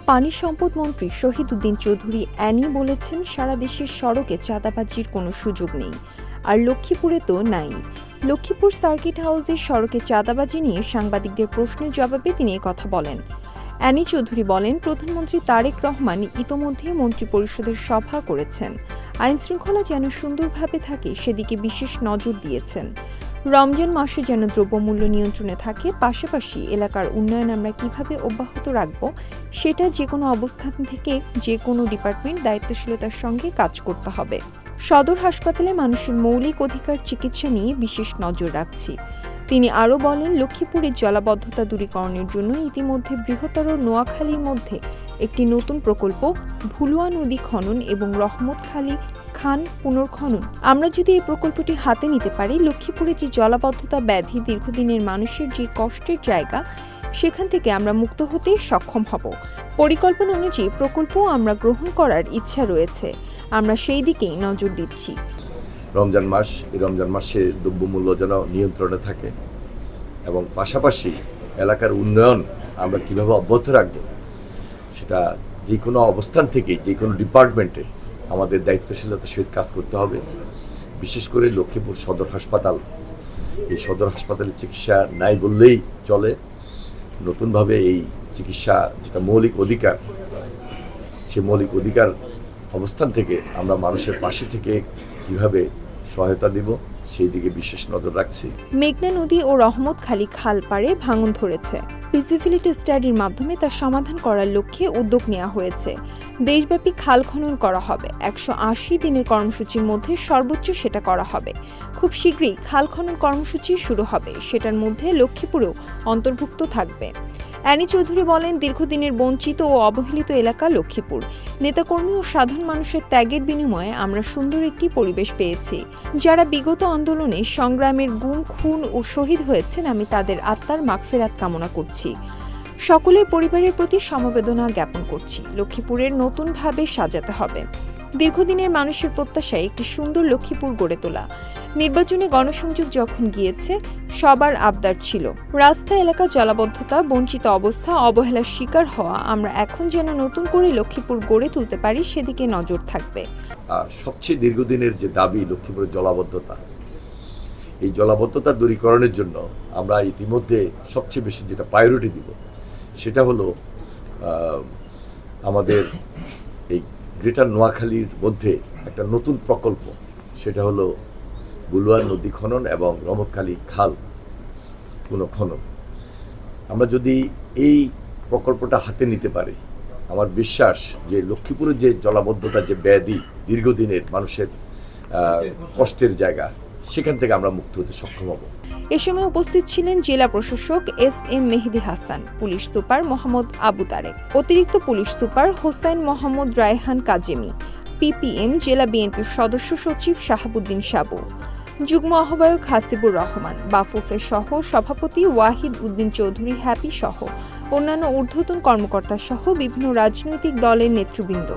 পানি সম্পদ মন্ত্রী শহীদ উদ্দিন চৌধুরী অ্যানি বলেছেন, সারা দেশের সড়কে চাঁদাবাজির কোনো সুযোগ নেই, আর লক্ষ্মীপুরে তো নাই। লক্ষ্মীপুর সার্কিট হাউসের সড়কে চাঁদাবাজি নিয়ে সাংবাদিকদের প্রশ্নের জবাবে তিনি কথা বলেন। অ্যানি চৌধুরী বলেন, প্রধানমন্ত্রী তারেক রহমান ইতোমধ্যেই মন্ত্রিপরিষদের সভা করেছেন, আইনশৃঙ্খলা যেন সুন্দরভাবে থাকে সেদিকে বিশেষ নজর দিয়েছেন। রমজান মাসে যেন দ্রব্যমূল্য নিয়ন্ত্রণে থাকে, পাশাপাশি এলাকার উন্নয়ন আমরা কিভাবে অব্যাহত রাখব সেটা যে কোনো অবস্থান থেকে যে কোনো ডিপার্টমেন্ট দায়িত্বশীলতার সঙ্গে কাজ করতে হবে। সদর হাসপাতালে মানুষের মৌলিক অধিকার চিকিৎসা নিয়ে বিশেষ নজর রাখছি। তিনি আরও বলেন, লক্ষ্মীপুরের জলাবদ্ধতা দূরীকরণের জন্য ইতিমধ্যে বৃহত্তর নোয়াখালীর মধ্যে একটি নতুন প্রকল্প ভুলুয়া নদী খনন এবং রহমতখালী খান পুনর্খনন। আমরা যদি এই প্রকল্পটি হাতে নিতে পারি, লক্ষ্মীপুরে যে জলাবদ্ধতা ব্যাধি দীর্ঘদিনের মানুষের যে কষ্টের জায়গা, সেখান থেকে আমরা মুক্ত হতে সক্ষম হব। পরিকল্পনা অনুযায়ী প্রকল্প আমরা গ্রহণ করার ইচ্ছা রয়েছে, আমরা সেই দিকেই নজর দিচ্ছি। রমজান মাস, এই রমজান মাসে দ্রব্যমূল্য যেন নিয়ন্ত্রণে থাকে এবং পাশাপাশি এলাকার উন্নয়ন আমরা কিভাবে অব্যাহত রাখব সেটা যে কোনো অবস্থান থেকে যে কোনো ডিপার্টমেন্টে আমাদের দায়িত্বশীলতার সহিত কাজ করতে হবে। বিশেষ করে লক্ষ্মীপুর সদর হাসপাতাল, এই সদর হাসপাতালের চিকিৎসা নাই বললেই চলে। নতুনভাবে এই চিকিৎসা যেটা মৌলিক অধিকার, সে মৌলিক অধিকার অবস্থান থেকে আমরা মানুষের পাশে থেকে কিভাবে সহায়তা দিব সেই দিকে বিশেষ নজর রাখছি। মেঘনা নদী ও রহমতখালী খাল পাড়ে ভাঙন ধরেছে। ফিজিবিলিটি স্টাডির মাধ্যমে তা সমাধান করার লক্ষ্যে উদ্যোগ নেওয়া হয়েছে। দেশব্যাপী খাল খনন করা হবে। 180 দিনের কর্মসূচির মধ্যে সর্বোচ্চ সেটা করা হবে। খুব শীঘ্রই খাল খনন কর্মসূচি শুরু হবে, সেটার মধ্যে লক্ষ্মীপুরেও অন্তর্ভুক্ত থাকবে। অ্যানি চৌধুরী বলেন, দীর্ঘদিনের বঞ্চিত ও অবহেলিত এলাকা লক্ষ্মীপুর। নেতাকর্মী ও সাধারণ মানুষের ত্যাগের বিনিময়ে আমরা সুন্দর একটি পরিবেশ পেয়েছি। যারা বিগত আন্দোলনে সংগ্রামের গুম খুন ও শহীদ হয়েছেন, আমি তাদের আত্মার মাগফিরাত কামনা করছি। সকলের পরিবারের প্রতি সমবেদনা জ্ঞাপন করছি। লক্ষ্মীপুরের নতুনভাবে সাজাতে হবে। দীর্ঘদিনের মানুষের প্রত্যাশায় একটি সুন্দর লক্ষ্মীপুর গড়ে তোলা। নির্বাচনে গণসংযোগ যখন গিয়েছে, সবার আবদার ছিল রাস্তা এলাকা জলাবদ্ধতা, বঞ্চিত অবস্থা, অবহেলার শিকার হওয়া। আমরা এখন যেন নতুন করে লক্ষ্মীপুর গড়ে তুলতে পারি সেদিকে নজর থাকবে। আর সবচেয়ে দীর্ঘদিনের যে দাবি লক্ষ্মীপুরের জলাবদ্ধতা, এই জলাবদ্ধতা দূরীকরণের জন্য আমরা ইতিমধ্যে সবচেয়ে বেশি যেটা প্রায়োরিটি দিব সেটা হলো আমাদের এই গ্রেটার নোয়াখালীর মধ্যে একটা নতুন প্রকল্প, সেটা হলো বুলুয়া নদী খনন এবং রহমতখালী খাল পুনঃখনন। আমরা যদি এই প্রকল্পটা হাতে নিতে পারি, আমার বিশ্বাস যে লক্ষ্মীপুরের যে জলাবদ্ধতার যে ব্যাধি দীর্ঘদিনের মানুষের কষ্টের জায়গা, সেখান থেকে আমরা মুক্ত হতে সক্ষম হব। এ সময় উপস্থিত ছিলেন জেলা প্রশাসক এস.এম. মেহেদী হাসান, পুলিশ সুপার মোহাম্মদ আবু তারেক, অতিরিক্ত police super Hossain Mohammad Raihan Kazemi, PPM জেলা বিএনপির সদস্য সচিব শাহাবুদ্দিন সাবু, যুগ্ম আহ্বায়ক হাসিবুর রহমান, বাফুফের সহ সভাপতি ওয়াহিদ উদ্দিন চৌধুরী হ্যাপি সহ অন্যান্য ঊর্ধ্বতন কর্মকর্তা সহ বিভিন্ন রাজনৈতিক দলের নেতৃবৃন্দ।